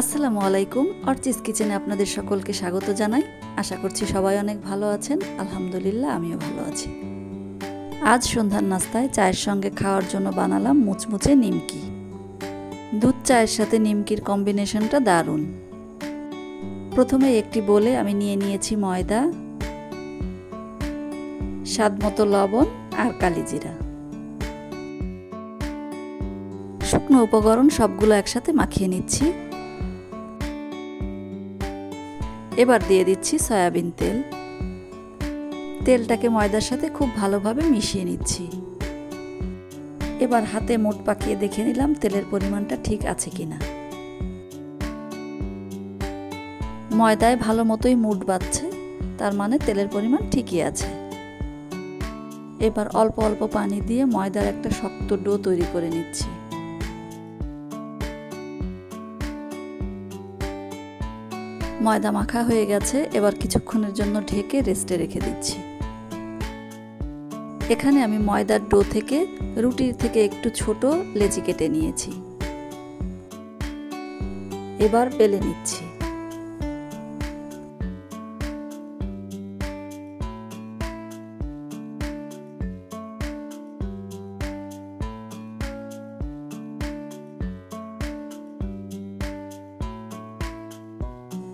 আসসালামু আলাইকুম। অর্চিস কিচেনে আপনাদের সকলকে স্বাগত জানাই। আশা করছি সবাই অনেক ভালো আছেন। আলহামদুলিল্লাহ আমিও ভালো আছি। আজ সন্ধ্যার নাস্তায় চায়ের সঙ্গে খাওয়ার জন্য বানালাম মুচমুচে নিমকি। দুধ চায়ের সাথে নিমকির কম্বিনেশনটা দারুণ। প্রথমে একটি বোলে আমি নিয়ে নিয়েছি ময়দা, স্বাদমতো লবণ আর কালিজিরা। শুকনো উপকরণ সবগুলো একসাথে মাখিয়ে নিচ্ছি। এবার দিয়ে দিচ্ছি সয়াবিন তেল। তেলটাকে ময়দার সাথে খুব ভালোভাবে মিশিয়ে নিচ্ছি। এবার হাতে মুঠ পাকিয়ে দেখে নিলাম তেলের পরিমাণটা ঠিক আছে কিনা। ময়দায় ভালো মতোই মুঠ বাঁধছে, তার মানে তেলের পরিমাণ ঠিকই আছে। এবার অল্প অল্প পানি দিয়ে ময়দার একটা শক্ত ডো তৈরি করে নিচ্ছি। ময়দা মাখা হয়ে গেছে, এবার কিছুক্ষণের জন্য ঢেকে রেস্টে রেখে দিচ্ছি। এখানে আমি ময়দার ডো থেকে রুটির থেকে একটু ছোট লেচি কেটে নিয়েছি। এবার বেলে নিচ্ছি।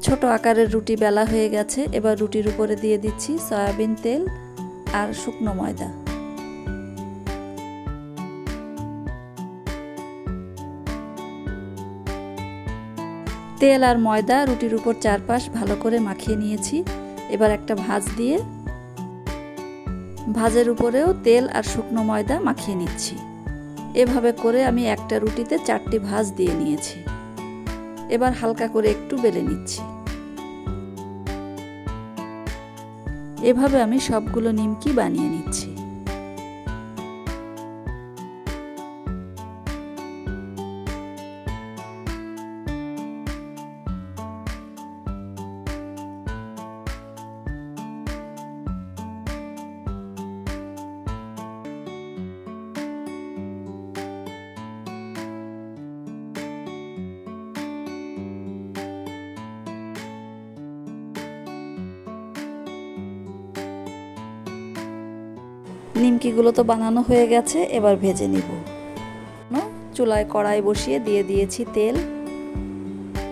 ছোট আকারের রুটি বেলা হয়ে গেছে। এবার রুটির উপরে দিয়ে দিচ্ছি সয়াবিন তেল আর শুকনো ময়দা। তেল আর ময়দা রুটির উপর চারপাশ ভালো করে মাখিয়ে নিয়েছি। এবার একটা ভাঁজ দিয়ে ভাঁজের উপরেও তেল আর শুকনো ময়দা মাখিয়ে নিচ্ছি। এভাবে করে আমি একটা রুটিতে 4টি ভাঁজ দিয়ে নিয়েছি। এবার হালকা করে একটু বেলে নিচ্ছি। এভাবে আমি সবগুলো নিমকি বানিয়ে নিচ্ছি। নিমকিগুলো তো বানানো হয়ে গেছে, এবার ভেজে নিব। চুলায় কড়াই বসিয়ে দিয়ে দিয়েছি তেল।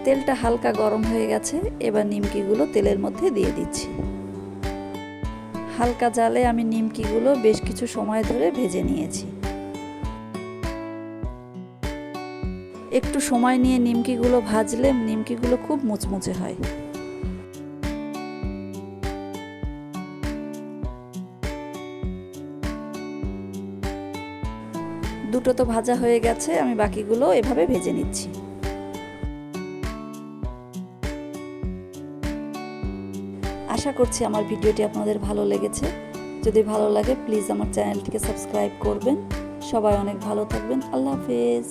তেলটা হালকা গরম হয়ে গেছে, এবার নিমকিগুলো তেলের মধ্যে দিয়ে দিচ্ছি। হালকা জালে আমি নিমকিগুলো বেশ কিছু সময় ধরে ভেজে নিয়েছি। একটু সময় নিয়ে নিমকিগুলো ভাজলে নিমকিগুলো খুব মুচমুচে হয়। দুটো তো ভাজা হয়ে গেছে, আমি বাকিগুলো এভাবে ভেজে নিচ্ছি। আশা করছি আমার ভিডিওটি আপনাদের ভালো লেগেছে। যদি ভালো লাগে প্লিজ আমার চ্যানেলটিকে সাবস্ক্রাইব করবেন। সবাই অনেক ভালো থাকবেন। আল্লাহ হাফেজ।